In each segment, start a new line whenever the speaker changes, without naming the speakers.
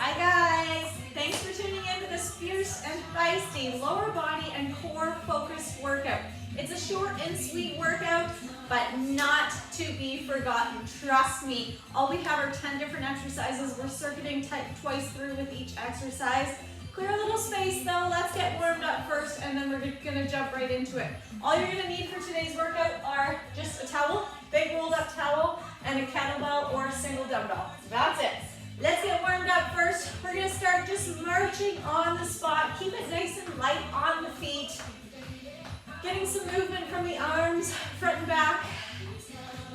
Hi guys, thanks for tuning in to this fierce and feisty lower body and core focused workout. It's a short and sweet workout, but not to be forgotten. Trust me, all we have are 10 different exercises. We're circuiting twice through with each exercise. Clear a little space though, let's get warmed up first and then we're gonna jump right into it. All you're gonna need for today's workout are just a towel, big rolled up towel, and a kettlebell or a single dumbbell. That's it. Let's get warmed up first. We're gonna start just marching on the spot. Keep it nice and light on the feet. Getting some movement from the arms, front and back.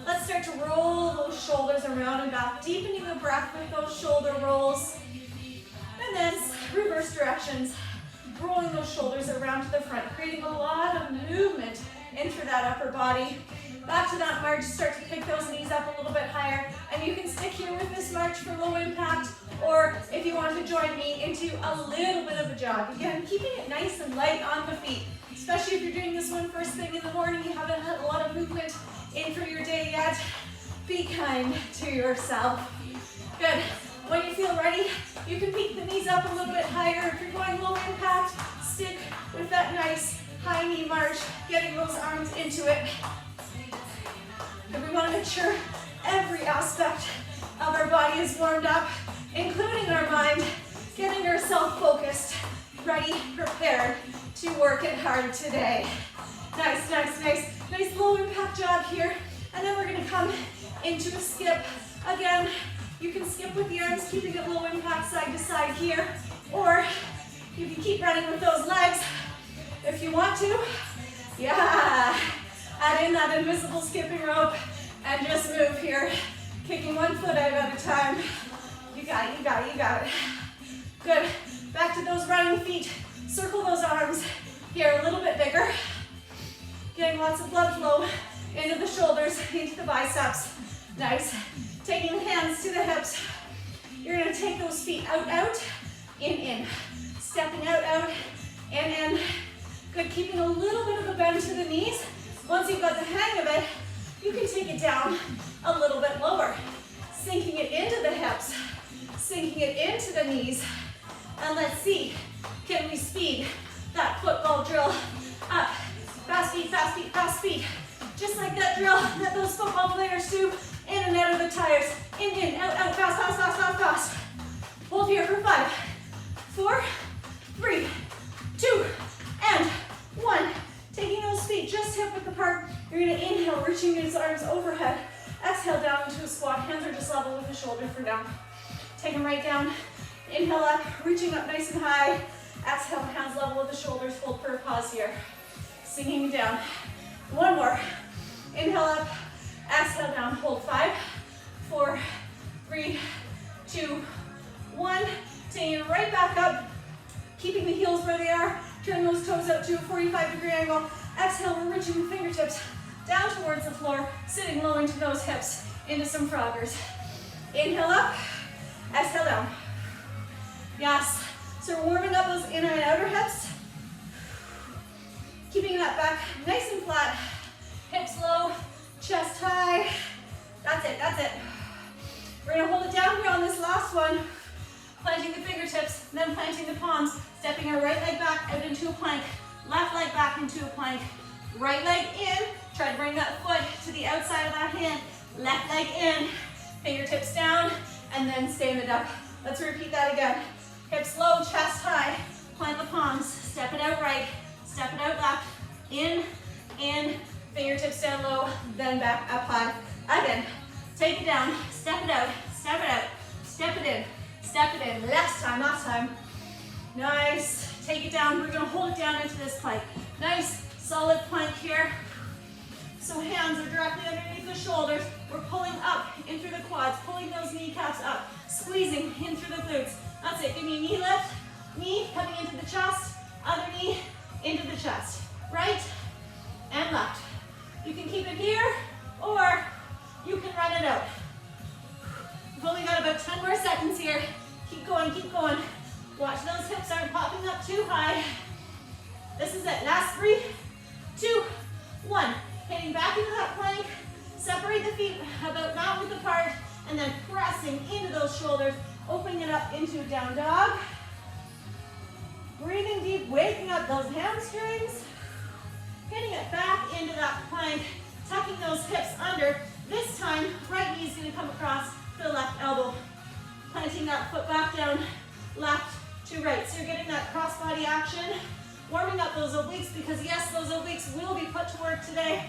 Let's start to roll those shoulders around and back, deepening the breath with those shoulder rolls. And then reverse directions, rolling those shoulders around to the front, creating a lot of movement into that upper body. Back to that march, start to pick those knees up a little bit higher. And you can stick here with this march for low impact, or if you want to join me into a little bit of a jog. Again, keeping it nice and light on the feet, especially if you're doing this one first thing in the morning, you haven't had a lot of movement in for your day yet. Be kind to yourself. Good. When you feel ready, you can peek the knees up a little bit higher. If you're going low impact, stick with that nice high knee march, getting those arms into it. And we want to make sure every aspect of our body is warmed up, including our mind, getting ourselves focused, ready, prepared to work it hard today. Nice, nice, nice. Nice low impact jog here. And then we're going to come into a skip. Again, you can skip with the arms, keeping it low impact side to side here. Or you can keep running with those legs if you want to. Yeah. Add in that invisible skipping rope and just move here. Kicking one foot out at a time. You got it, you got it, you got it. Good. Back to those running feet. Circle those arms here a little bit bigger. Getting lots of blood flow into the shoulders, into the biceps. Nice. Taking hands to the hips. You're gonna take those feet out, out, in. Stepping out, out, in. Good, keeping a little bit of a bend to the knees. Once you've got the hang of it, you can take it down a little bit lower. Sinking it into the hips, sinking it into the knees. And let's see, can we speed that football drill up? Fast feet, fast feet, fast feet. Just like that drill that those football players do, in and out of the tires. In, out, out, fast, fast, fast, fast, fast. Hold here for 5, 4, 3, 2, and 1. Taking those feet just hip width apart. You're gonna inhale, reaching these arms overhead. Exhale down into a squat. Hands are just level with the shoulder for now. Take them right down. Inhale up, reaching up nice and high. Exhale, hands level with the shoulders. Hold for a pause here. Sinking down. One more. Inhale up, exhale down. Hold 5, 4, 3, 2, 1. Taking it right back up. Keeping the heels where they are. Turn those toes out to a 45-degree angle. Exhale, we're reaching the fingertips down towards the floor, sitting low into those hips, into some froggers. Inhale up, exhale down. Yes, so we're warming up those inner and outer hips. Keeping that back nice and flat, hips low, chest high. That's it, that's it. We're gonna hold it down here on this last one. Planting the fingertips, then planting the palms, stepping our right leg back out into a plank, left leg back into a plank, right leg in, try to bring that foot to the outside of that hand, left leg in, fingertips down, and then stand it up. Let's repeat that again. Hips low, chest high, plant the palms, step it out right, step it out left, in, fingertips down low, then back up high. Again, take it down, step it out, step it out, step it in. Step it in, last time. Nice, take it down. We're gonna hold it down into this plank. Nice, solid plank here. So hands are directly underneath the shoulders. We're pulling up in through the quads, pulling those kneecaps up, squeezing in through the glutes. That's it, give me a knee lift, knee coming into the chest, other knee into the chest. Right and left. You can keep it here, or you can run it out. We've only got about 10 more seconds here. Keep going, keep going. Watch those hips aren't popping up too high. This is it, last 3, 2, 1. Hitting back into that plank. Separate the feet about mount width apart, and then pressing into those shoulders, opening it up into into down dog. Breathing deep, waking up those hamstrings. Getting it back into that plank, tucking those hips under. This time, right knee is going to come across the left elbow. Planting that foot back down, left to right. So you're getting that cross-body action, warming up those obliques because yes, those obliques will be put to work today.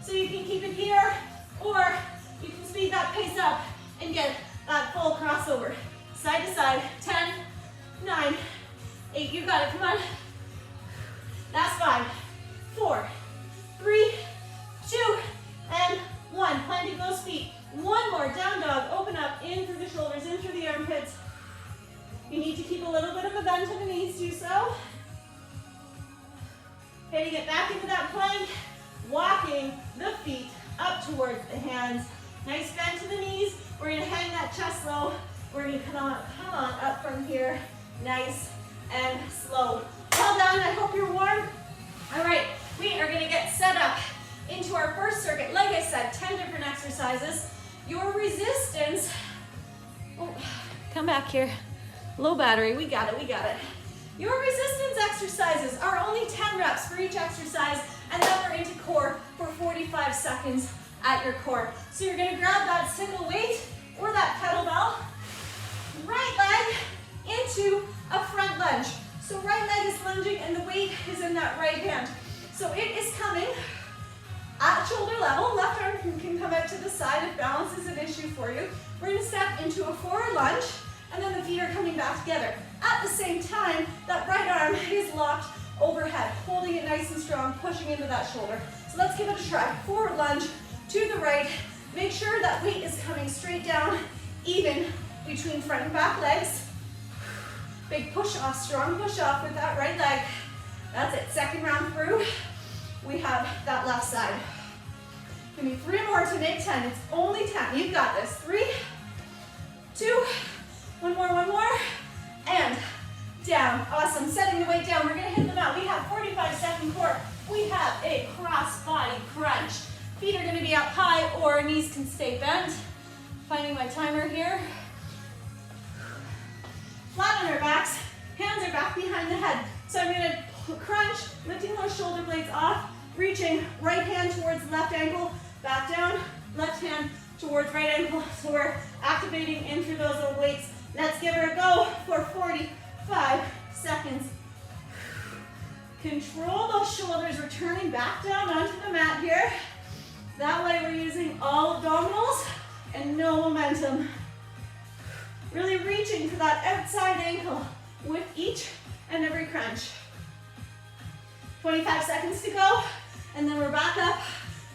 So you can keep it here, or you can speed that pace up and get that full crossover. Side to side, 10, 9, 8, you got it, come on. Last 5, 4, 3, 2, and 1. Planting those feet. One more, down dog, open up, in through the shoulders, in through the armpits. You need to keep a little bit of a bend to the knees, do so. Hitting it back into that plank, walking the feet up towards the hands. Nice bend to the knees. We're gonna hang that chest low. We're gonna come on up from here. Nice and slow. Well done, I hope you're warm. All right, we are gonna get set up into our first circuit. Like I said, 10 different exercises. Your resistance, oh, come back here. Low battery, we got it, we got it. Your resistance exercises are only 10 reps for each exercise, and then we're into core for 45 seconds at your core. So you're gonna grab that single weight or that kettlebell, right leg into a front lunge. So right leg is lunging and the weight is in that right hand. So it is coming at shoulder level. Left arm can come out to the side if balance is an issue for you. We're gonna step into a forward lunge, and then the feet are coming back together. At the same time, that right arm is locked overhead, holding it nice and strong, pushing into that shoulder. So let's give it a try. Forward lunge to the right. Make sure that weight is coming straight down, even between front and back legs. Big push off, strong push off with that right leg. That's it, second round through. We have that left side. Give me 3 more to make 10. It's only 10, you've got this. 3, 2, one more, and down. Awesome, setting the weight down. We're gonna hit the mat. We have 45-second core. We have a cross body crunch. Feet are gonna be up high or knees can stay bent. Finding my timer here. Flat on our backs, hands are back behind the head. So I'm gonna crunch, lifting those shoulder blades off, reaching right hand towards left ankle, back down, left hand towards right ankle. So we're activating in through those obliques. Let's give her a go for 45 seconds. Control those shoulders, returning back down onto the mat here. That way we're using all abdominals and no momentum. Really reaching for that outside ankle with each and every crunch. 25 seconds to go, and then we're back up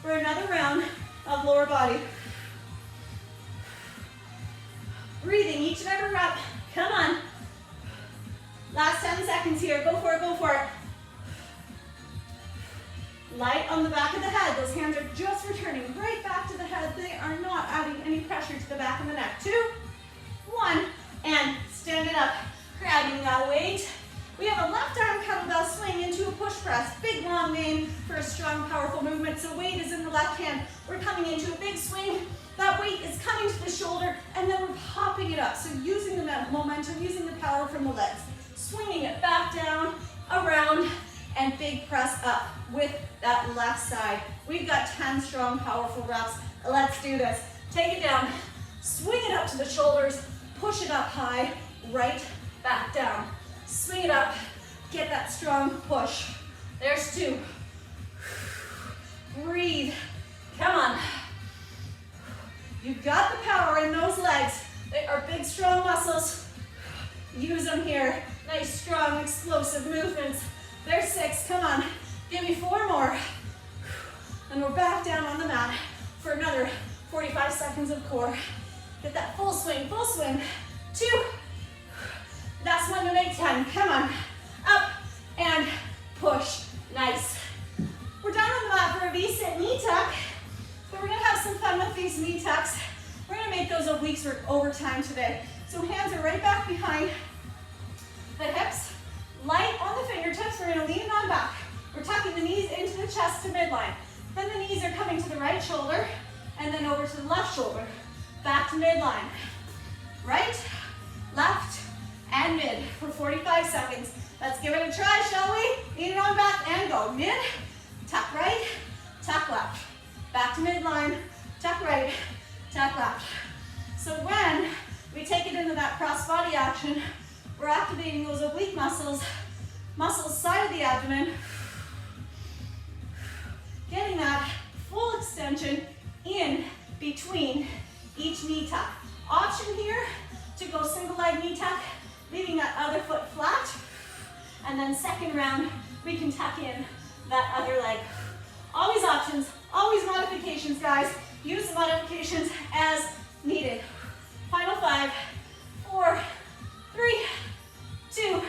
for another round of lower body. Breathing each and every rep. Come on. Last 10 seconds here. Go for it, go for it. Light on the back of the head. Those hands are just returning right back to the head. They are not adding any pressure to the back of the neck. 2, 1, and stand it up. Grabbing that weight. We have a left arm kettlebell swing into a push press. Big long name for a strong, powerful movement. So weight is in the left hand. We're coming into a big swing. That weight is coming to the shoulder, and then we're popping it up. So using the momentum, using the power from the legs. Swinging it back down, around, and big press up with that left side. We've got 10 strong, powerful reps. Let's do this. Take it down, swing it up to the shoulders, push it up high, right, back down. Swing it up, get that strong push. There's 2. Breathe, come on. You've got the power in those legs. They are big, strong muscles. Use them here. Nice, strong, explosive movements. There's 6, come on. Give me 4 more. And we're back down on the mat for another 45 seconds of core. Get that full swing, 2. Last one to make 10, come on. Up and push, nice. We're down on the mat for a V-sit knee tuck, but we're gonna have some fun with these knee tucks. We're gonna make those obliques work overtime today. So hands are right back behind the hips, light on the fingertips. We're gonna lean on back. We're tucking the knees into the chest to midline. Then the knees are coming to the right shoulder, and then over to the left shoulder. Back to midline. Right, left, and mid for 45 seconds. Let's give it a try, shall we? Lean it on back and go. Mid, tuck right, tuck left. Back to midline, tuck right, tuck left. So when we take it into that cross body action, we're activating those oblique muscles side of the abdomen, getting that full extension in between each knee tuck. Option here to go single leg knee tuck, leaving that other foot flat. And then second round, we can tuck in that other leg. Always options, always modifications, guys. Use the modifications as needed. Final 5, 4, 3, 2,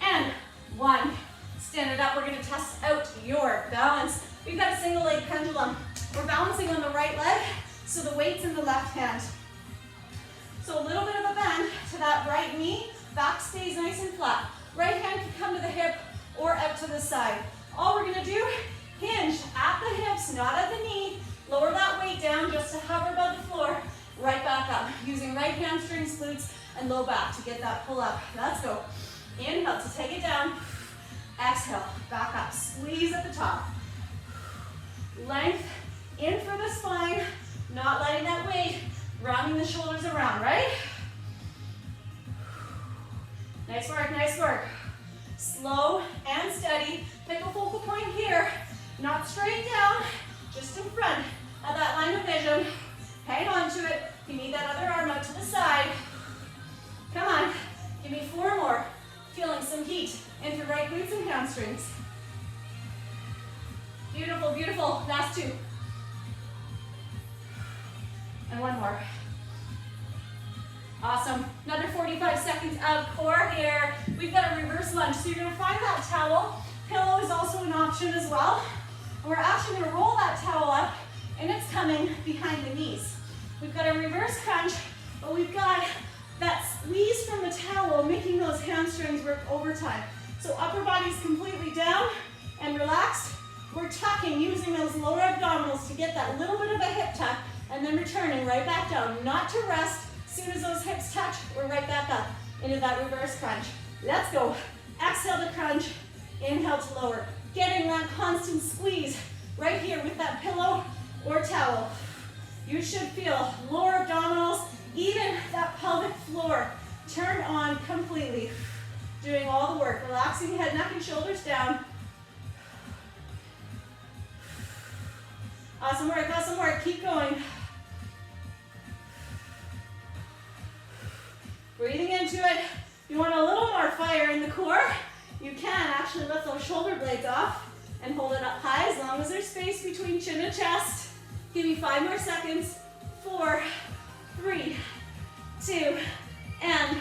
and 1. Stand it up. We're going to test out your balance. We've got a single leg pendulum. We're balancing on the right leg, so the weight's in the left hand. So a little bit of a bend to that right knee. Back stays nice and flat. Right hand can come to the hip or out to the side. All we're going to do, hinge at the hips, not at the knee. Lower that weight down just to hover above the floor. Right back up, using right hamstrings, glutes, and low back to get that pull up. Let's go. Inhale to take it down. Exhale, back up. Squeeze at the top. Length in for the spine, not letting that weight, rounding the shoulders around, right? Nice work, nice work. Slow and steady. Pick a focal point here, not straight down, just in front of that line of vision. Hang on to it. You need that other arm out to the side. Come on, give me 4 more. Feeling some heat into right glutes and hamstrings. Beautiful, beautiful. Last 2. And 1 more. Awesome. Another 45 seconds of core here. We've got a reverse lunge. So you're going to find that towel. Pillow is also an option as well. And we're actually going to roll that towel up, and it's coming behind the knees. We've got a reverse crunch, but we've got that squeeze from the towel making those hamstrings work overtime. So upper body's completely down and relaxed. We're tucking, using those lower abdominals to get that little bit of a hip tuck, and then returning right back down, not to rest. As soon as those hips touch, we're right back up into that reverse crunch. Let's go. Exhale to crunch, inhale to lower. Getting that constant squeeze right here with that pillow or towel. You should feel lower abdominals, even that pelvic floor turn on completely. Doing all the work, relaxing head, neck, and shoulders down. Awesome work, keep going. Breathing into it. You want a little more fire in the core, you can actually lift those shoulder blades off and hold it up high as long as there's space between chin and chest. Give me 5 more seconds. 4, 3, 2, and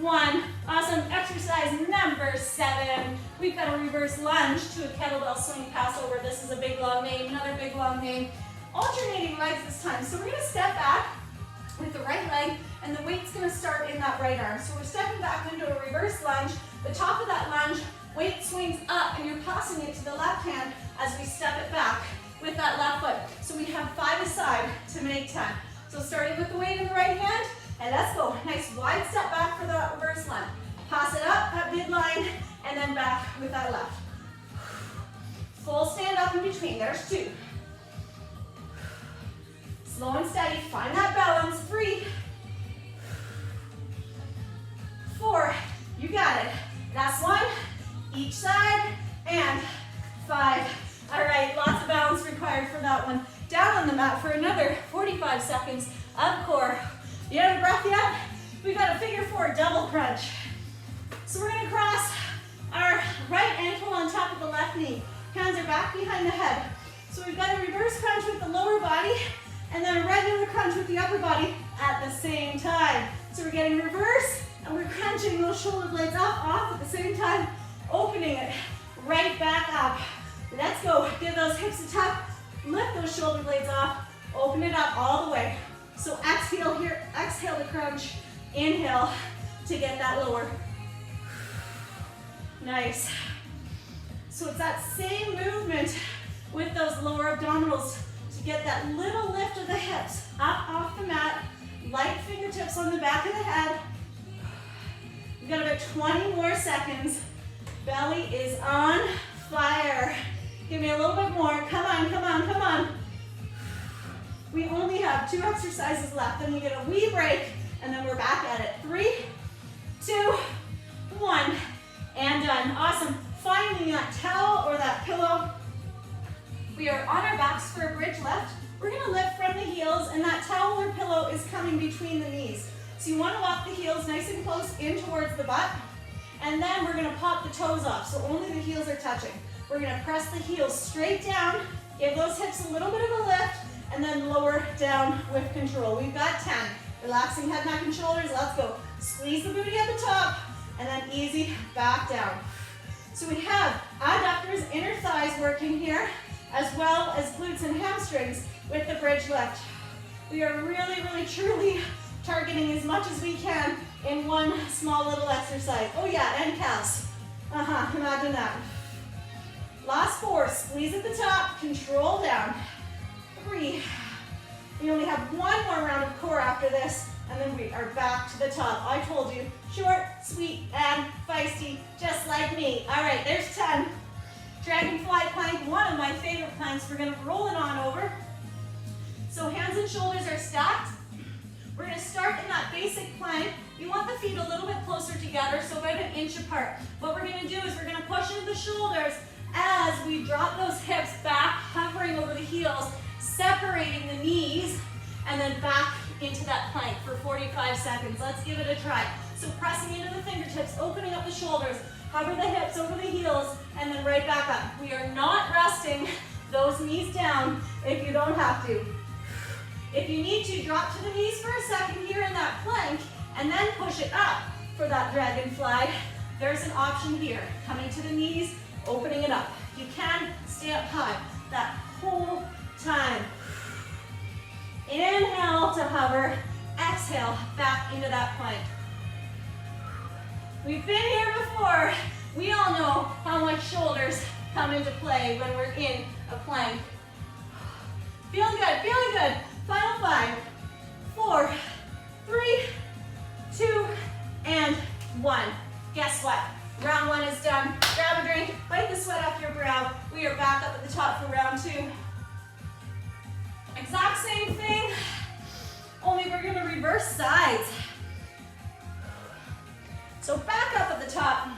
1. Awesome. Exercise number 7. We've got a reverse lunge to a kettlebell swing passover. This is a big long name, another big long name. Alternating legs this time. So we're going to step back with the right leg, and the weight's going to start in that right arm. So we're stepping back into a reverse lunge. The top of that lunge, weight swings up, and you're passing it to the left hand as we step it back with that left foot. So we have 5 aside to make 10. So starting with the weight in the right hand, and let's go. Nice wide step back for the reverse lunge. Pass it up at midline, and then back with that left. Full stand up in between. There's 2. Slow and steady. Find that balance. 3, 4. You got it. Last 1. Each side, and 5. All right, lots of balance required for that one. Down on the mat for another 45 seconds of core. You have a breath yet? We've got a figure 4 double crunch. So we're gonna cross our right ankle on top of the left knee. Hands are back behind the head. So we've got a reverse crunch with the lower body, and then a regular crunch with the upper body at the same time. So we're getting reverse, and we're crunching those shoulder blades up, off at the same time, opening it right back up. Let's go. Give those hips a tuck. Lift those shoulder blades off. Open it up all the way. So exhale here. Exhale to crunch. Inhale to get that lower. Nice. So it's that same movement with those lower abdominals to get that little lift of the hips up off the mat. Light fingertips on the back of the head. We've got about it, 20 more seconds. Belly is on fire. Give me a little bit more. Come on, come on, come on. We only have 2 exercises left. Then we get a wee break, and then we're back at it. 3, 2, 1, and done. Awesome. Finding that towel or that pillow. We are on our backs for a bridge lift. We're gonna lift from the heels, and that towel or pillow is coming between the knees. So you wanna walk the heels nice and close in towards the butt, and then we're gonna pop the toes off, so only the heels are touching. We're gonna press the heels straight down, give those hips a little bit of a lift, and then lower down with control. We've got 10. Relaxing head, neck, and shoulders, let's go. Squeeze the booty at the top, and then easy back down. So we have adductors, inner thighs working here, as well as glutes and hamstrings with the bridge lift. We are really, really, truly targeting as much as we can in one small little exercise. Oh yeah, and calves. Imagine that. Last 4, squeeze at the top, control down. 3, we only have 1 more round of core after this, and then we are back to the top. I told you, short, sweet, and feisty, just like me. All right, there's 10. Dragonfly plank, one of my favorite planks. We're gonna roll it on over. So hands and shoulders are stacked. We're gonna start in that basic plank. You want the feet a little bit closer together, so about 1 inch apart. What we're gonna do is we're gonna push into the shoulders as we drop those hips back, hovering over the heels, separating the knees, and then back into that plank for 45 seconds. Let's give it a try. So pressing into the fingertips, opening up the shoulders, hover the hips over the heels, and then right back up. We are not resting those knees down if you don't have to. If you need to, drop to the knees for a second here in that plank, and then push it up for that dragonfly. There's an option here. Coming to the knees, opening it up. You can stay up high that whole time. Inhale to hover, exhale back into that plank. We've been here before. We all know how much shoulders come into play when we're in a plank. Feeling good, feeling good. Final 5, 4, 3, 2, and 1. Guess what? Round 1 is done. Grab a drink, wipe the sweat off your brow. We are back up at the top for round 2. Exact same thing, only we're gonna reverse sides. So back up at the top.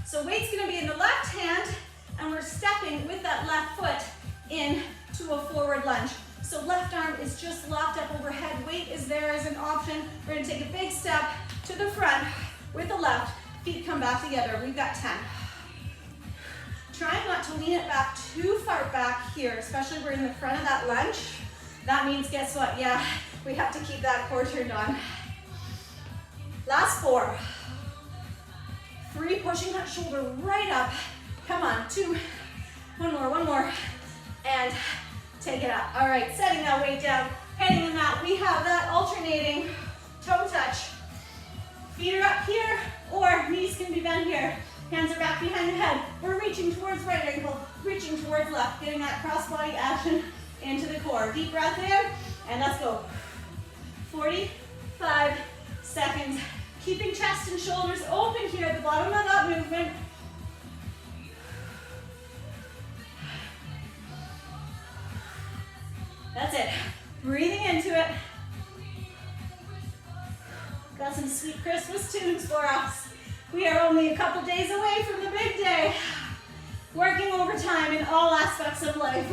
So weight's gonna be in the left hand, and we're stepping with that left foot into a forward lunge. So left arm is just locked up overhead. Weight is there as an option. We're gonna take a big step to the front with the left. Feet come back together. We've got 10. Try not to lean it back too far back here, especially we're in the front of that lunge. That means, guess what? Yeah, we have to keep that core turned on. Last 4. 3, pushing that shoulder right up. Come on, 2, one more, and take it up. All right, setting that weight down, heading the mat. We have that alternating toe touch. Feet are up here, or knees can be bent here. Hands are back behind the head. We're reaching towards right ankle, reaching towards left, getting that cross-body action into the core. Deep breath in, and let's go. 45 seconds. Keeping chest and shoulders open here at the bottom of that movement. That's it. Breathing into it. Got some sweet Christmas tunes for us. We are only a couple days away from the big day. Working overtime in all aspects of life.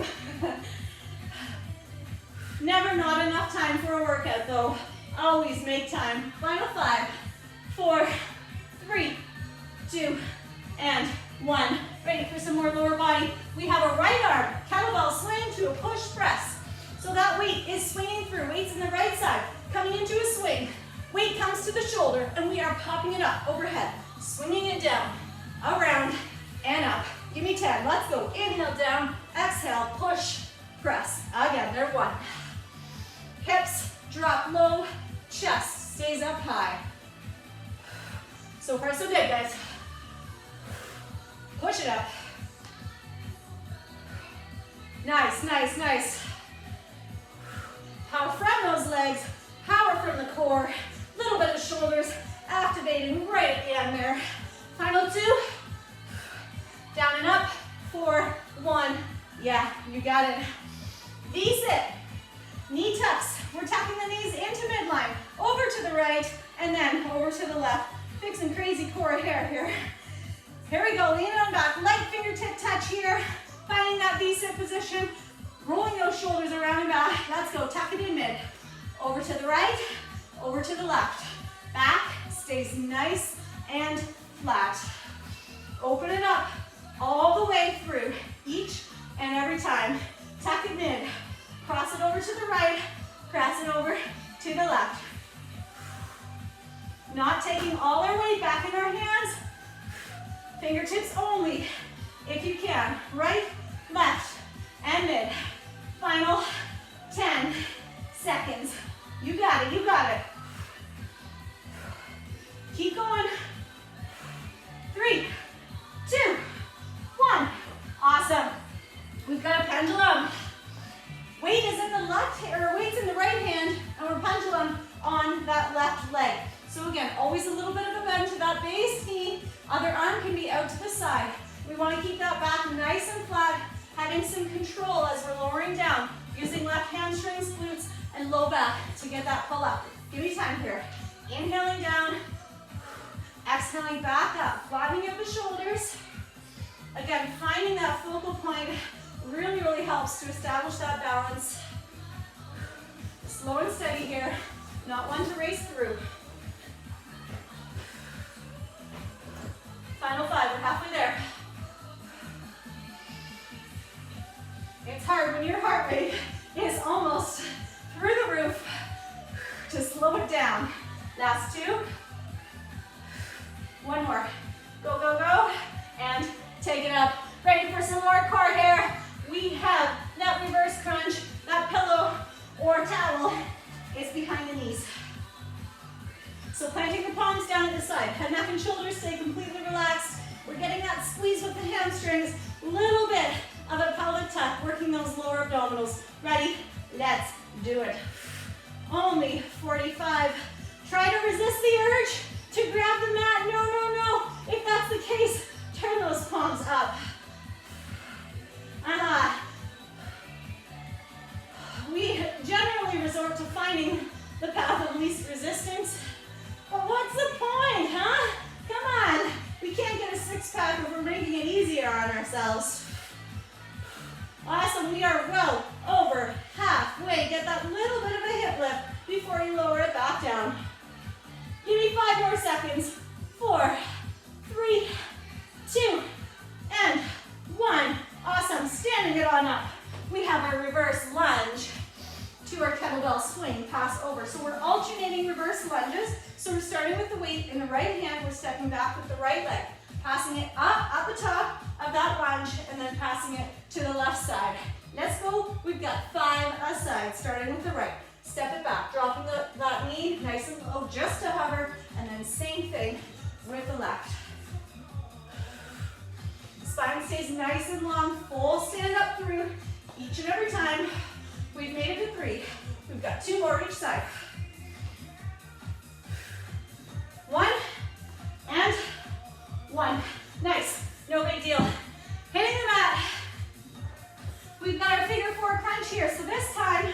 Never not enough time for a workout though. Always make time. Final 5, 4, 3, 2, and 1. Ready for some more lower body. We have a right arm kettlebell swing to a push press. So that weight is swinging through. Weight's in the right side, coming into a swing. Weight comes to the shoulder, and we are popping it up overhead, swinging it down, around, and up. Give me 10. Let's go. Inhale down, exhale, push, press. Again, there 1. Hips drop low, chest stays up high. So far, so good, guys. Push it up. Nice, nice, nice. Power from those legs, power from the core, little bit of shoulder right, and then over to the left. Fixing crazy core hair here. Here we go, leaning on back, light fingertip touch here. Finding that V-sit position, rolling those shoulders around and back. Let's go, tuck it in mid. Over to the right, over to the left. Back stays nice and flat. Open it up all the way through, each and every time. Tuck it mid, cross it over to the right, cross it over to the left. Not taking all our weight back in our hands. Fingertips only, if you can. Right, left, and mid. Final 10 seconds. You got it, you got it. Keep going. 3, 2, 1. Awesome. We've got a pendulum. Weight is in the left, or weight's in the right hand, and we're pendulum on that left leg. So again, always a little bit of a bend to that base knee. Other arm can be out to the side. We want to keep that back nice and flat, having some control as we're lowering down, using left hamstrings, glutes, and low back to get that pull up. Give me time here. Inhaling down, exhaling back up, flattening of the shoulders. Again, finding that focal point really, really helps to establish that balance. Slow and steady here, not one to race through. Final 5, we're halfway there. It's hard when your heart rate is almost through the roof to slow it down. Last 2. One more. Go, go, go. And take it up. Ready for some more core hair. We have that reverse crunch, that pillow or towel is behind the knees. So planting the palms down at the side. Head, neck, and shoulders stay completely relaxed. We're getting that squeeze with the hamstrings. Little bit of a pelvic tuck, working those lower abdominals. Ready? Let's do it. Only 45. Try to resist the urge to grab the mat. No, no, no. If that's the case, turn those palms up. We generally resort to finding the path of least resistance. But what's the point, huh? Come on. We can't get a six-pack if we're making it easier on ourselves. Awesome. We are well over halfway. Get that little bit of a hip lift before you lower it back down. Give me 5 more seconds. 4, 3, 2, and 1. Awesome. Standing it on up. We have our reverse lunge to our kettlebell swing, pass over. So we're alternating reverse lunges. So we're starting with the weight in the right hand. We're stepping back with the right leg, passing it up at the top of that lunge, and then passing it to the left side. Let's go. We've got 5 aside, starting with the right. Step it back, dropping that knee nice and low, just to hover, and then same thing with the left. Spine stays nice and long, full stand up through each and every time. We've made it to 3. We've got 2 more each side. 1 and 1. Nice, no big deal. Hitting the mat. We've got our figure 4 crunch here. So this time,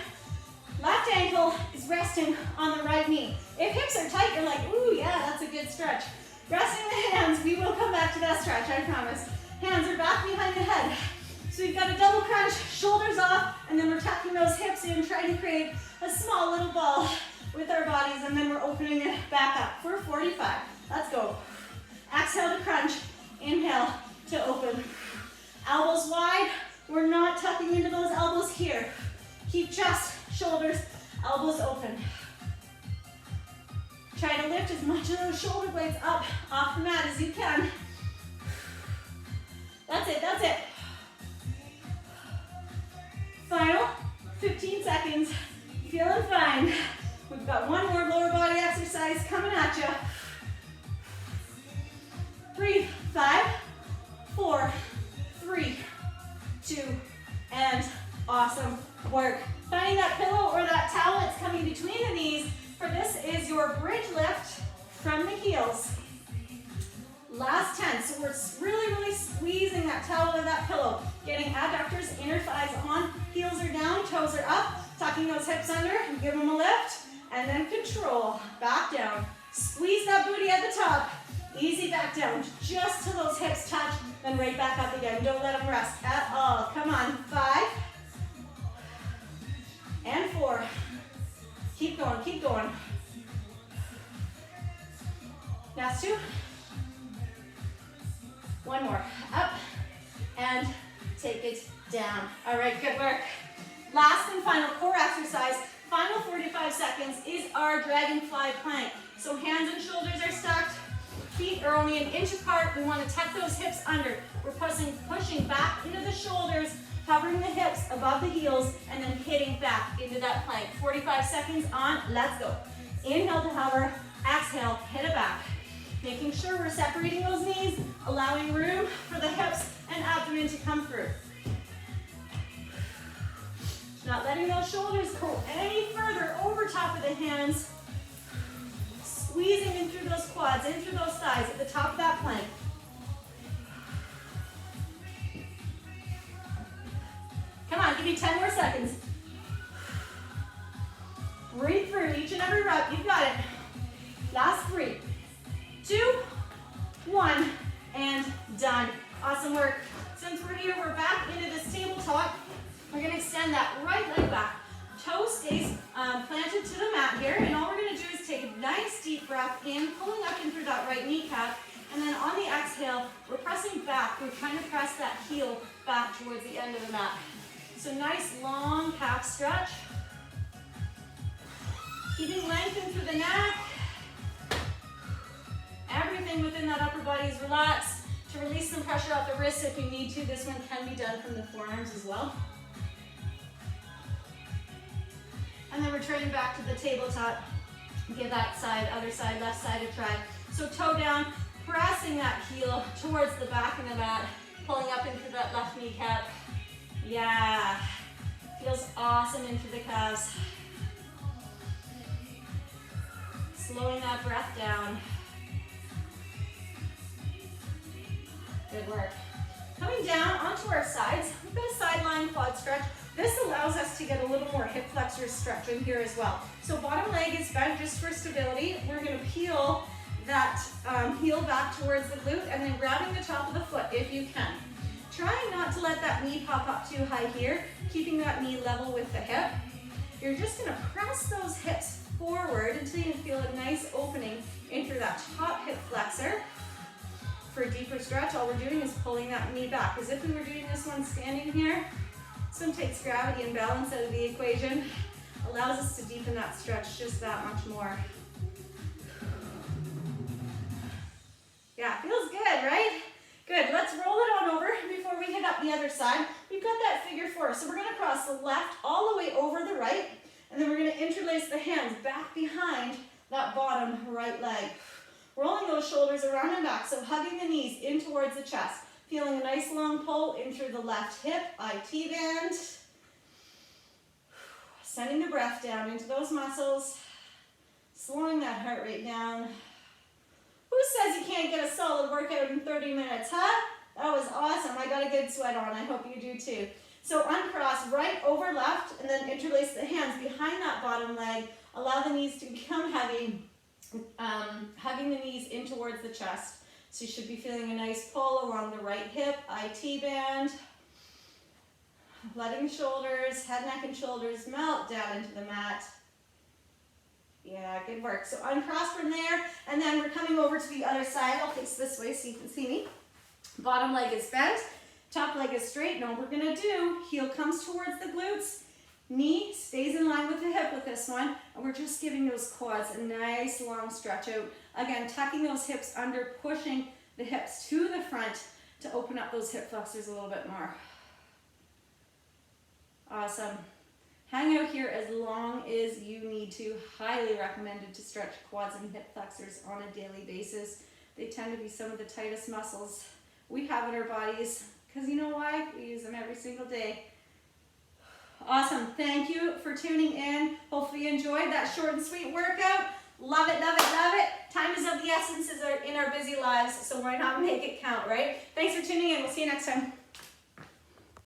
left ankle is resting on the right knee. If hips are tight, you're like, ooh, yeah, that's a good stretch. Resting the hands, we will come back to that stretch, I promise. Hands are back behind the head. So you've got a double crunch, shoulders off, and then we're tucking those hips in, trying to create a small little ball with our bodies, and then we're opening it back up for 45. Let's go. Exhale to crunch, inhale to open. Elbows wide, we're not tucking into those elbows here. Keep chest, shoulders, elbows open. Try to lift as much of those shoulder blades up off the mat as you can. That's it, that's it. Final 15 seconds. Feeling fine. We've got 1 more lower body exercise coming at you. 3, 5, 4, 3, 2, and awesome work. Finding that pillow or that towel that's coming between the knees, for this is your bridge lift from the heels. Last 10, so we're really, really squeezing that towel or that pillow, getting adductors, inner thighs on, heels are down, toes are up, tucking those hips under, and give them a lift, and then control, back down. Squeeze that booty at the top, easy back down, just till those hips touch, then right back up again. Don't let them rest at all. Come on, 5, and 4. Keep going, keep going. Last 2. 1 more, up, and take it down. All right, good work. Last and final core exercise, final 45 seconds, is our dragonfly plank. So hands and shoulders are stacked, feet are only an inch apart. We want to tuck those hips under. We're pushing back into the shoulders, hovering the hips above the heels, and then hitting back into that plank. 45 seconds on, let's go. Inhale to hover, exhale, hit it back. Making sure we're separating those knees, allowing room for the hips and abdomen to come through. Not letting those shoulders go any further over top of the hands. Squeezing in through those quads, in through those thighs at the top of that plank. Come on, give me 10 more seconds. Breathe through each and every rep. You've got it. Last 3, 2, 1, and done. Awesome work. Since we're here, we're back into this tabletop. We're going to extend that right leg back. Toe stays planted to the mat here, and all we're going to do is take a nice deep breath in, pulling up in through that right kneecap, and then on the exhale, we're pressing back. We're trying to press that heel back towards the end of the mat. So nice long calf stretch. Keeping lengthened through the neck. Everything within that upper body is relaxed. To release some pressure off the wrists if you need to. This one can be done from the forearms as well. And then returning back to the tabletop. Give that side, other side, left side a try. So toe down, pressing that heel towards the back of the mat, pulling up into that left kneecap. Yeah, feels awesome into the calves. Slowing that breath down. Good work. Coming down onto our sides, we've got a sideline quad stretch. This allows us to get a little more hip flexor stretch in here as well. So bottom leg is bent just for stability. We're going to peel that heel back towards the glute and then grabbing the top of the foot if you can. Trying not to let that knee pop up too high here, keeping that knee level with the hip. You're just going to press those hips forward until you feel a nice opening into that top hip flexor. For a deeper stretch, all we're doing is pulling that knee back. As if we were doing this one standing here. This one takes gravity and balance out of the equation. Allows us to deepen that stretch just that much more. Yeah, feels good, right? Good, let's roll it on over before we hit up the other side. We've got that figure 4, so we're gonna cross the left all the way over the right, and then we're gonna interlace the hands back behind that bottom right leg. Rolling those shoulders around and back, so hugging the knees in towards the chest. Feeling a nice long pull in through the left hip, IT band. Sending the breath down into those muscles. Slowing that heart rate down. Who says you can't get a solid workout in 30 minutes, huh? That was awesome. I got a good sweat on. I hope you do too. So uncross right over left, and then interlace the hands behind that bottom leg. Allow the knees to become heavy. Hugging the knees in towards the chest. So you should be feeling a nice pull along the right hip, IT band. Letting shoulders, head, neck, and shoulders melt down into the mat. Yeah, good work. So uncross from there, and then we're coming over to the other side. I'll face this way so you can see me. Bottom leg is bent, top leg is straight. And all we're gonna do, heel comes towards the glutes, knee stays in line with the hip with this one, and we're just giving those quads a nice long stretch out. Again, tucking those hips under, pushing the hips to the front to open up those hip flexors a little bit more. Awesome. Hang out here as long as you need to. Highly recommended to stretch quads and hip flexors on a daily basis. They tend to be some of the tightest muscles we have in our bodies, because you know why? We use them every single day. Awesome. Thank you for tuning in. Hopefully you enjoyed that short and sweet workout. Love it, love it, love it. Time is of the essence in our busy lives, so why not make it count, right? Thanks for tuning in. We'll see you next time.